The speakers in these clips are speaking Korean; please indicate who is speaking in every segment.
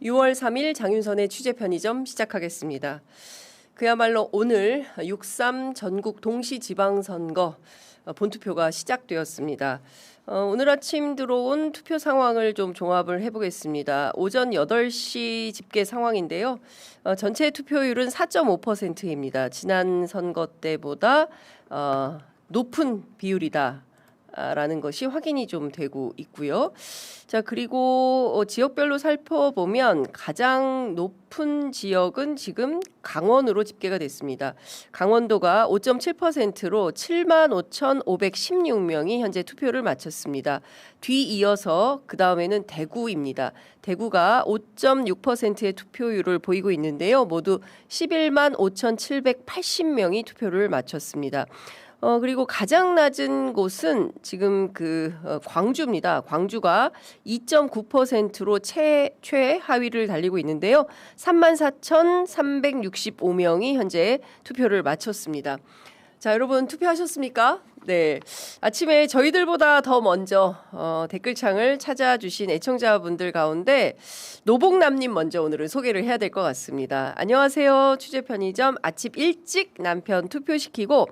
Speaker 1: 6월 3일 장윤선의 취재편의점 시작하겠습니다. 그야말로 오늘 6.3 전국 동시지방선거 본투표가 시작되었습니다. 오늘 아침 들어온 투표 상황을 좀 종합을 해보겠습니다. 오전 8시 집계 상황인데요. 전체 투표율은 4.5%입니다. 지난 선거 때보다 높은 비율이다. 라는 것이 확인이 좀 되고 있고요. 자, 그리고 지역별로 살펴보면 가장 높은 지역은 지금 강원으로 집계가 됐습니다. 강원도가 5.7%로 75,516명이 현재 투표를 마쳤습니다. 뒤이어서 그 다음에는 대구입니다. 대구가 5.6%의 투표율을 보이고 있는데요. 모두 115,780명이 투표를 마쳤습니다. 그리고 가장 낮은 곳은 지금 광주입니다. 광주가 2.9%로 최하위를 달리고 있는데요. 34,365명이 현재 투표를 마쳤습니다. 자, 여러분 투표하셨습니까? 네. 아침에 저희들보다 더 먼저 댓글창을 찾아주신 애청자분들 가운데 노복남님 먼저 오늘은 소개를 해야 될 것 같습니다. 안녕하세요. 취재편의점 아침 일찍 남편 투표시키고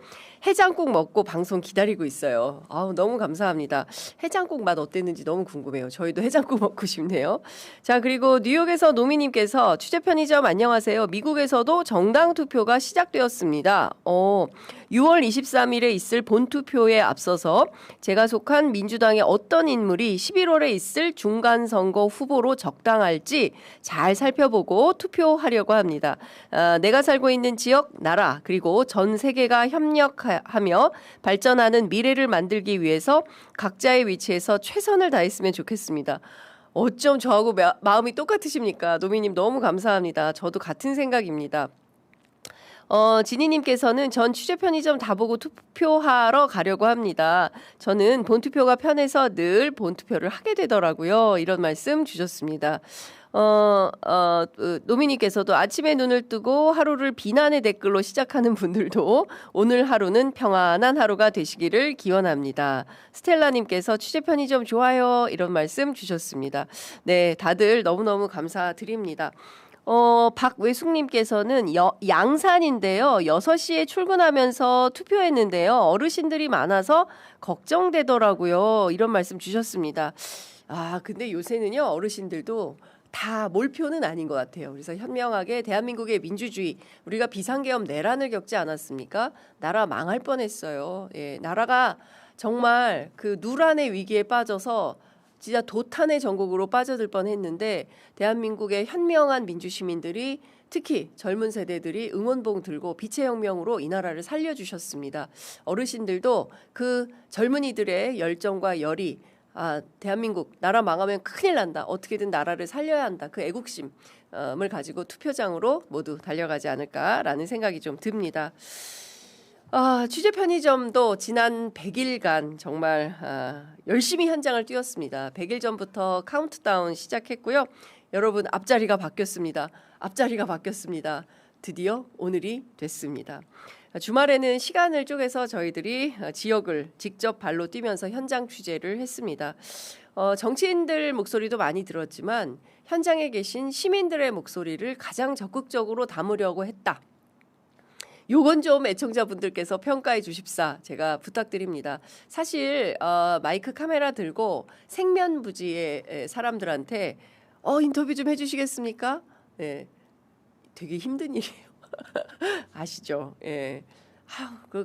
Speaker 1: 해장국 먹고 방송 기다리고 있어요. 아우, 너무 감사합니다. 해장국 맛 어땠는지 너무 궁금해요. 저희도 해장국 먹고 싶네요. 자, 그리고 뉴욕에서 노미님께서 취재편의점 안녕하세요. 미국에서도 정당 투표가 시작되었습니다. 6월 23일에 있을 본투표에 앞서서 제가 속한 민주당의 어떤 인물이 11월에 있을 중간선거 후보로 적당할지 잘 살펴보고 투표하려고 합니다. 내가 살고 있는 지역, 나라, 그리고 전 세계가 협력하며 발전하는 미래를 만들기 위해서 각자의 위치에서 최선을 다했으면 좋겠습니다. 어쩜 저하고 마음이 똑같으십니까? 노미님 너무 감사합니다. 저도 같은 생각입니다. 지니님께서는 전 취재편의점 다 보고 투표하러 가려고 합니다. 저는 본투표가 편해서 늘 본투표를 하게 되더라고요. 이런 말씀 주셨습니다. 노미님께서도 아침에 눈을 뜨고 하루를 비난의 댓글로 시작하는 분들도 오늘 하루는 평안한 하루가 되시기를 기원합니다. 스텔라님께서 취재편의점 좋아요. 이런 말씀 주셨습니다. 네, 다들 너무너무 감사드립니다. 박외숙님께서는 양산인데요. 6시에 출근하면서 투표했는데요. 어르신들이 많아서 걱정되더라고요. 이런 말씀 주셨습니다. 근데 요새는요, 어르신들도 다 몰표는 아닌 것 같아요. 그래서 현명하게 대한민국의 민주주의, 우리가 비상계엄 내란을 겪지 않았습니까? 나라 망할 뻔했어요. 예, 나라가 정말 그 누란의 위기에 빠져서 진짜 도탄의 전국으로 빠져들 뻔했는데 대한민국의 현명한 민주시민들이 특히 젊은 세대들이 응원봉 들고 빛의 혁명으로 이 나라를 살려주셨습니다. 어르신들도 그 젊은이들의 열정과 열이 대한민국 나라 망하면 큰일 난다. 어떻게든 나라를 살려야 한다. 그 애국심을 가지고 투표장으로 모두 달려가지 않을까라는 생각이 좀 듭니다. 취재편의점도 지난 100일간 정말 열심히 현장을 뛰었습니다. 100일 전부터 카운트다운 시작했고요. 여러분 앞자리가 바뀌었습니다. 앞자리가 바뀌었습니다. 드디어 오늘이 됐습니다. 주말에는 시간을 쪼개서 저희들이 지역을 직접 발로 뛰면서 현장 취재를 했습니다. 정치인들 목소리도 많이 들었지만 현장에 계신 시민들의 목소리를 가장 적극적으로 담으려고 했다. 요건 좀 애청자분들께서 평가해 주십사 제가 부탁드립니다. 사실 마이크 카메라 들고 생면부지의 사람들한테 인터뷰 좀 해주시겠습니까? 네, 되게 힘든 일이에요. 아시죠? 예.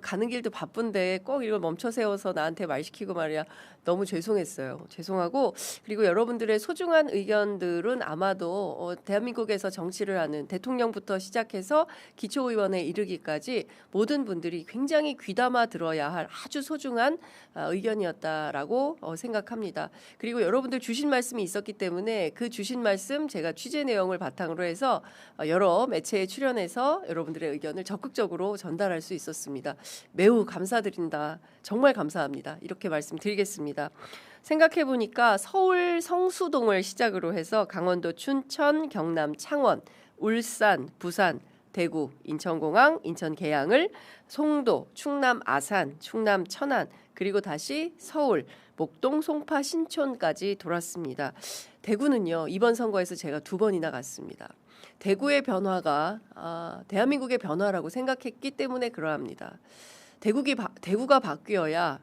Speaker 1: 가는 길도 바쁜데 꼭 이걸 멈춰 세워서 나한테 말 시키고 말이야. 너무 죄송했어요. 죄송하고 그리고 여러분들의 소중한 의견들은 아마도 대한민국에서 정치를 하는 대통령부터 시작해서 기초의원에 이르기까지 모든 분들이 굉장히 귀담아 들어야 할 아주 소중한 의견이었다라고 생각합니다. 그리고 여러분들 주신 말씀이 있었기 때문에 그 주신 말씀 제가 취재 내용을 바탕으로 해서 여러 매체에 출연해서 여러분들의 의견을 적극적으로 전달할 수 있었습니다. 매우 감사드린다. 정말 감사합니다. 이렇게 말씀드리겠습니다. 생각해보니까 서울 성수동을 시작으로 해서 강원도 춘천, 경남 창원, 울산, 부산, 대구, 인천공항, 인천 계양을, 송도, 충남 아산, 충남 천안, 그리고 다시 서울, 목동, 송파, 신촌까지 돌았습니다. 대구는요, 이번 선거에서 제가 2번이나 갔습니다. 대구의 변화가 대한민국의 변화라고 생각했기 때문에 그러합니다. 대구가 바뀌어야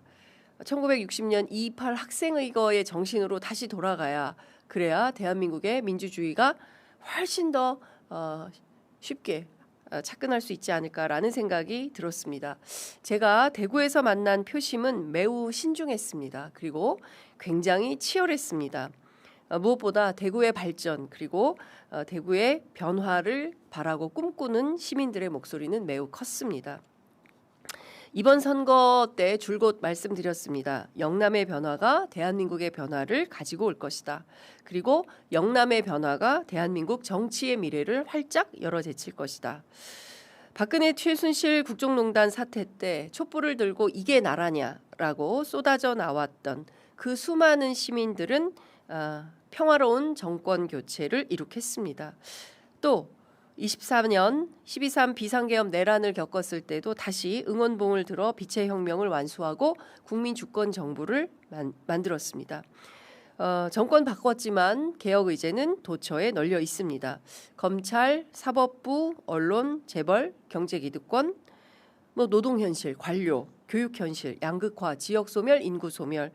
Speaker 1: 1960년 2.28 학생의거의 정신으로 다시 돌아가야, 그래야 대한민국의 민주주의가 훨씬 더 쉽게 착근할 수 있지 않을까라는 생각이 들었습니다. 제가 대구에서 만난 표심은 매우 신중했습니다. 그리고 굉장히 치열했습니다. 무엇보다 대구의 발전, 그리고 대구의 변화를 바라고 꿈꾸는 시민들의 목소리는 매우 컸습니다. 이번 선거 때 줄곧 말씀드렸습니다. 영남의 변화가 대한민국의 변화를 가지고 올 것이다. 그리고 영남의 변화가 대한민국 정치의 미래를 활짝 열어제칠 것이다. 박근혜 최순실 국정농단 사태 때 촛불을 들고 이게 나라냐라고 쏟아져 나왔던 그 수많은 시민들은 평화로운 정권 교체를 이룩했습니다. 또 24년 12.3 비상계엄 내란을 겪었을 때도 다시 응원봉을 들어 빛의 혁명을 완수하고 국민 주권 정부를 만들었습니다. 정권 바꿨지만 개혁 의제는 도처에 널려 있습니다. 검찰, 사법부, 언론, 재벌, 경제기득권, 노동현실, 관료, 교육현실, 양극화, 지역소멸, 인구소멸,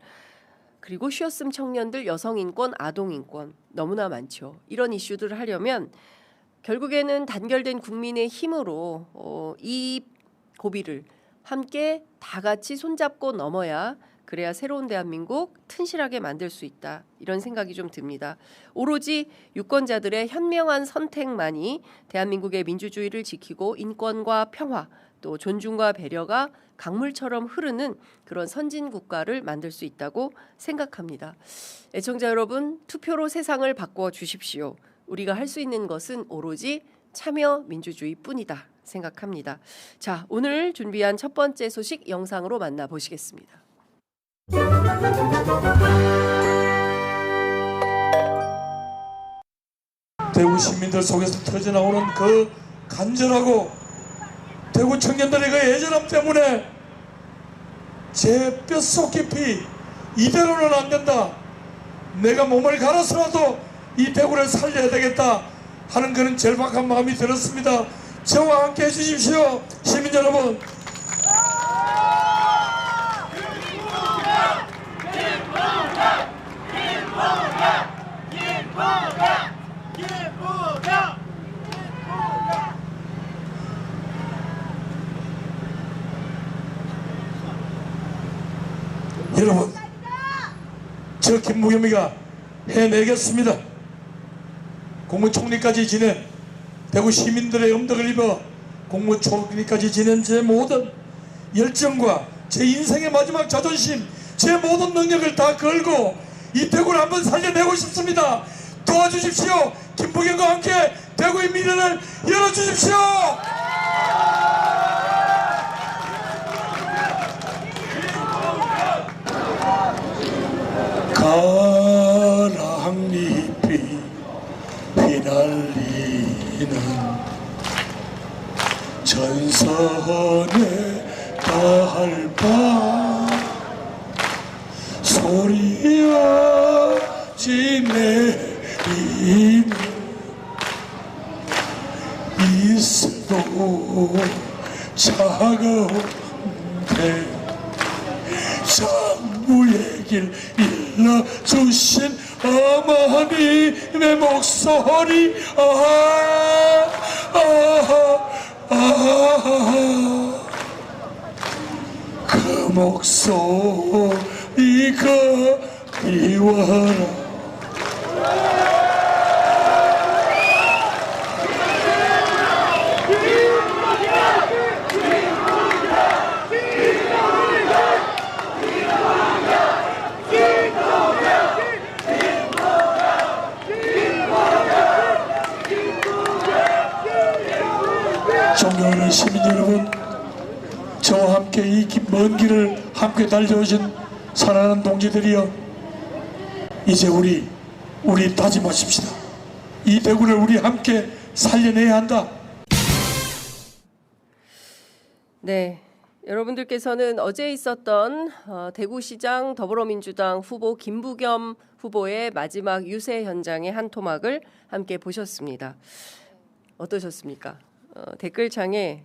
Speaker 1: 그리고 쉬었음 청년들, 여성인권, 아동인권 너무나 많죠. 이런 이슈들을 하려면 결국에는 단결된 국민의 힘으로 이 고비를 함께 다 같이 손잡고 넘어야, 그래야 새로운 대한민국 튼실하게 만들 수 있다. 이런 생각이 좀 듭니다. 오로지 유권자들의 현명한 선택만이 대한민국의 민주주의를 지키고 인권과 평화, 또 존중과 배려가 강물처럼 흐르는 그런 선진 국가를 만들 수 있다고 생각합니다. 애청자 여러분, 투표로 세상을 바꿔 주십시오. 우리가 할 수 있는 것은 오로지 참여 민주주의뿐이다 생각합니다. 자, 오늘 준비한 첫 번째 소식 영상으로 만나보시겠습니다.
Speaker 2: 대구 시민들 속에서 터져나오는 그 간절하고 대구 청년들의 그 애절함 때문에 제 뼛속 깊이 이대로는 안 된다, 내가 몸을 갈아서라도 이 대구를 살려야 되겠다 하는 그런 절박한 마음이 들었습니다. 저와 함께 해주십시오, 시민 여러분. 여러분, 저 김무겸이가 해내겠습니다. 국무총리까지 지낸 대구 시민들의 엄덕을 입어 국무총리까지 지낸 제 모든 열정과 제 인생의 마지막 자존심, 제 모든 능력을 다 걸고 이 대구를 한번 살려내고 싶습니다. 도와주십시오. 김부겸과 함께 대구의 미래를 열어주십시오. 가랑잎이 휘날리는 전선의 달밤 소리없이 내리는 있어도 차가운데 장부의 길 일러주신 어머님의 목소리, 그 목소리가 미워라. 존경하는 시민 여러분, 저와 함께 이 먼 길을 함께 달려오신 사랑하는 동지들이여, 이제 우리 다짐하십시다. 이 대구를 우리 함께 살려내야 한다.
Speaker 1: 네, 여러분들께서는 어제 있었던 대구시장 더불어민주당 후보 김부겸 후보의 마지막 유세 현장의 한 토막을 함께 보셨습니다. 어떠셨습니까? 댓글창에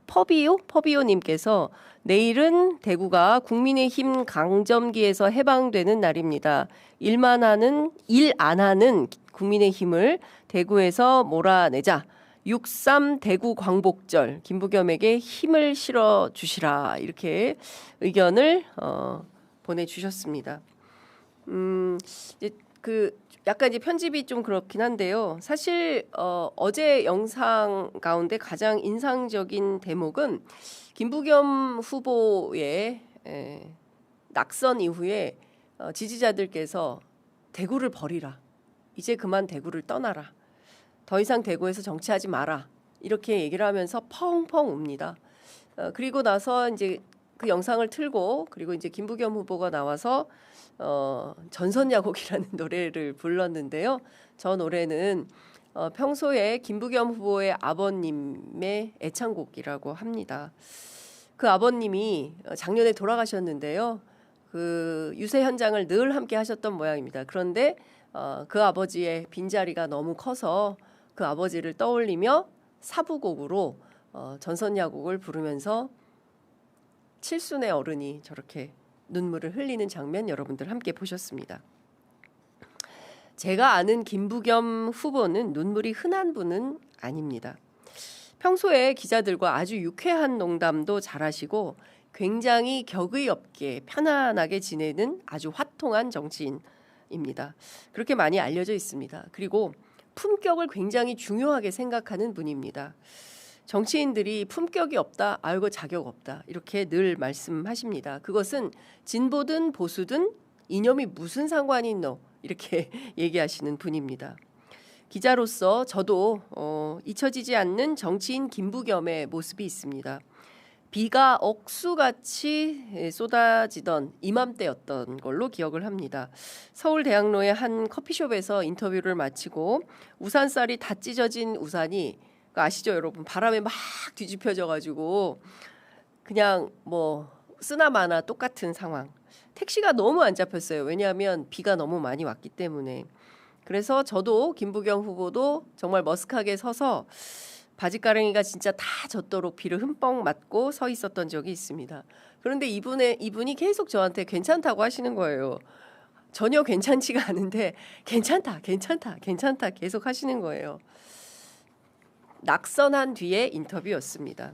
Speaker 1: 퍼비오님께서 내일은 대구가 국민의힘 강점기에서 해방되는 날입니다. 일 안 하는 국민의힘을 대구에서 몰아내자. 6.3 대구 광복절 김부겸에게 힘을 실어 주시라 이렇게 의견을 보내주셨습니다. 이제 약간 이제 편집이 좀 그렇긴 한데요. 사실 어제 영상 가운데 가장 인상적인 대목은 김부겸 후보의 낙선 이후에 지지자들께서 대구를 버리라. 이제 그만 대구를 떠나라. 더 이상 대구에서 정치하지 마라. 이렇게 얘기를 하면서 펑펑 웁니다. 그리고 나서 이제 그 영상을 틀고 그리고 이제 김부겸 후보가 나와서 전선야곡이라는 노래를 불렀는데요. 저 노래는 평소에 김부겸 후보의 아버님의 애창곡이라고 합니다. 그 아버님이 작년에 돌아가셨는데요. 그 유세 현장을 늘 함께 하셨던 모양입니다. 그런데 그 아버지의 빈자리가 너무 커서 그 아버지를 떠올리며 사부곡으로 전선야곡을 부르면서 칠순의 어른이 저렇게 눈물을 흘리는 장면 여러분들 함께 보셨습니다. 제가 아는 김부겸 후보는 눈물이 흔한 분은 아닙니다. 평소에 기자들과 아주 유쾌한 농담도 잘하시고 굉장히 격의 없게 편안하게 지내는 아주 화통한 정치인입니다. 그렇게 많이 알려져 있습니다. 그리고 품격을 굉장히 중요하게 생각하는 분입니다. 정치인들이 품격이 없다, 아이고 자격 없다 이렇게 늘 말씀하십니다. 그것은 진보든 보수든 이념이 무슨 상관이 있노 이렇게 얘기하시는 분입니다. 기자로서 저도 잊혀지지 않는 정치인 김부겸의 모습이 있습니다. 비가 억수같이 쏟아지던 이맘때였던 걸로 기억을 합니다. 서울대학로의 한 커피숍에서 인터뷰를 마치고 우산살이 다 찢어진 우산이 아시죠 여러분? 바람에 막 뒤집혀져 가지고 그냥 뭐 쓰나 마나 똑같은 상황. 택시가 너무 안 잡혔어요. 왜냐하면 비가 너무 많이 왔기 때문에. 그래서 저도 김부겸 후보도 정말 머쓱하게 서서 바지가랑이가 진짜 다 젖도록 비를 흠뻑 맞고 서 있었던 적이 있습니다. 그런데 이분이 계속 저한테 괜찮다고 하시는 거예요. 전혀 괜찮지가 않은데 괜찮다 계속 하시는 거예요. 낙선한 뒤의 인터뷰였습니다.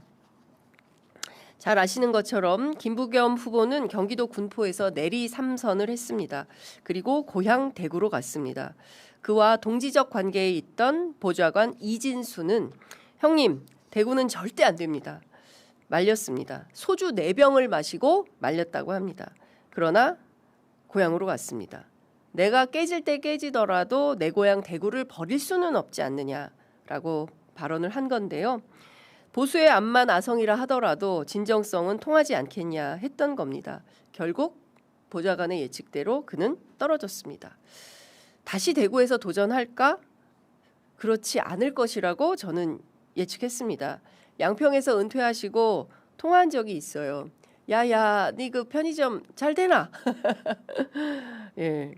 Speaker 1: 잘 아시는 것처럼 김부겸 후보는 경기도 군포에서 내리 3선을 했습니다. 그리고 고향 대구로 갔습니다. 그와 동지적 관계에 있던 보좌관 이진수는 형님, 대구는 절대 안 됩니다. 말렸습니다. 소주 4병을 마시고 말렸다고 합니다. 그러나 고향으로 갔습니다. 내가 깨질 때 깨지더라도 내 고향 대구를 버릴 수는 없지 않느냐라고 발언을 한 건데요. 보수의 암만 아성이라 하더라도 진정성은 통하지 않겠냐 했던 겁니다. 결국 보좌관의 예측대로 그는 떨어졌습니다. 다시 대구에서 도전할까? 그렇지 않을 것이라고 저는 예측했습니다. 양평에서 은퇴하시고 통화한 적이 있어요. 야야, 니 그 편의점 잘 되나? 예.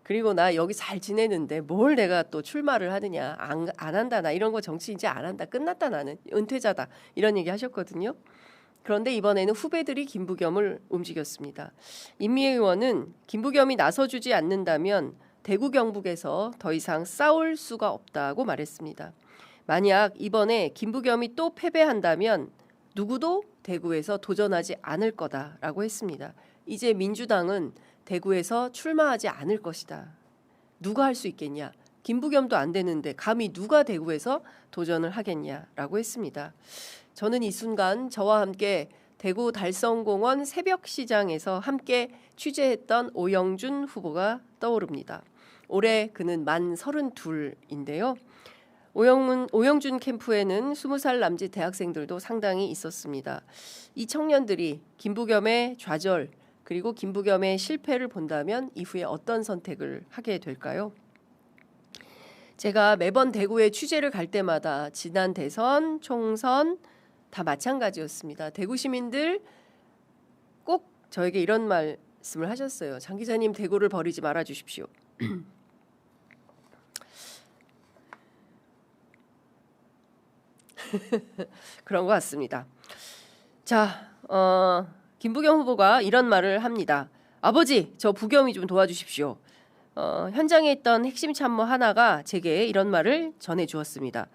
Speaker 1: 그리고 나 여기 잘 지내는데 뭘 내가 또 출마를 하느냐. 안 한다. 나 이런 거 정치 이제 안 한다. 끝났다 나는. 은퇴자다. 이런 얘기 하셨거든요. 그런데 이번에는 후배들이 김부겸을 움직였습니다. 임미애 의원은 김부겸이 나서주지 않는다면 대구 경북에서 더 이상 싸울 수가 없다고 말했습니다. 만약 이번에 김부겸이 또 패배한다면 누구도 대구에서 도전하지 않을 거다라고 했습니다. 이제 민주당은 대구에서 출마하지 않을 것이다. 누가 할 수 있겠냐? 김부겸도 안 되는데 감히 누가 대구에서 도전을 하겠냐라고 했습니다. 저는 이 순간 저와 함께 대구 달성공원 새벽시장에서 함께 취재했던 오영준 후보가 떠오릅니다. 올해 그는 만 32인데요. 오영준 캠프에는 20살 남짓 대학생들도 상당히 있었습니다. 이 청년들이 김부겸의 좌절 그리고 김부겸의 실패를 본다면 이후에 어떤 선택을 하게 될까요? 제가 매번 대구에 취재를 갈 때마다 지난 대선, 총선, 다 마찬가지였습니다. 대구 시민들 꼭 저에게 이런 말씀을 하셨어요. 장 기자님 대구를 버리지 말아 주십시오. 그런 것 같습니다. 자, 김부겸 후보가 이런 말을 합니다. 아버지, 저 부겸이 좀 도와주십시오. 현장에 있던 핵심 참모 하나가 제게 이런 말을 전해주었습니다.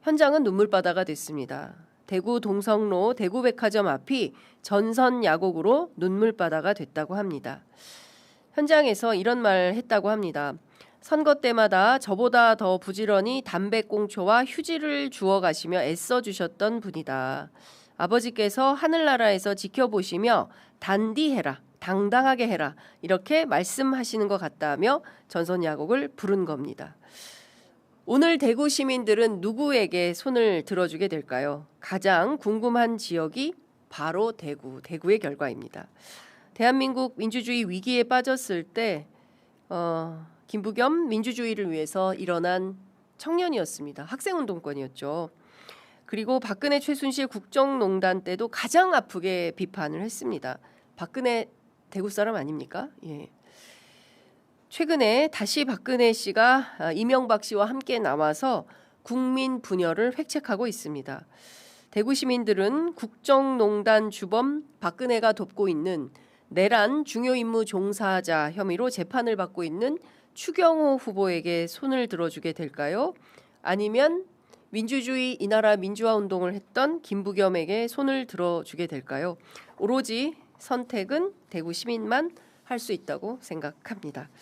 Speaker 1: 현장은 눈물바다가 됐습니다. 대구 동성로 대구백화점 앞이 전선 야곡으로 눈물바다가 됐다고 합니다. 현장에서 이런 말 했다고 합니다. 선거 때마다 저보다 더 부지런히 담배꽁초와 휴지를 주워가시며 애써주셨던 분이다. 아버지께서 하늘나라에서 지켜보시며 단디해라, 당당하게 해라 이렇게 말씀하시는 것 같다며 전선야곡을 부른 겁니다. 오늘 대구 시민들은 누구에게 손을 들어주게 될까요? 가장 궁금한 지역이 바로 대구의 결과입니다. 대한민국 민주주의 위기에 빠졌을 때 김부겸 민주주의를 위해서 일어난 청년이었습니다. 학생운동권이었죠. 그리고 박근혜 최순실 국정농단 때도 가장 아프게 비판을 했습니다. 박근혜 대구 사람 아닙니까? 예. 최근에 다시 박근혜 씨가 이명박 씨와 함께 나와서 국민 분열을 획책하고 있습니다. 대구 시민들은 국정농단 주범 박근혜가 돕고 있는 내란 중요 임무 종사자 혐의로 재판을 받고 있는 추경호 후보에게 손을 들어주게 될까요? 아니면 민주주의 이 나라 민주화 운동을 했던 김부겸에게 손을 들어주게 될까요? 오로지 선택은 대구 시민만 할 수 있다고 생각합니다.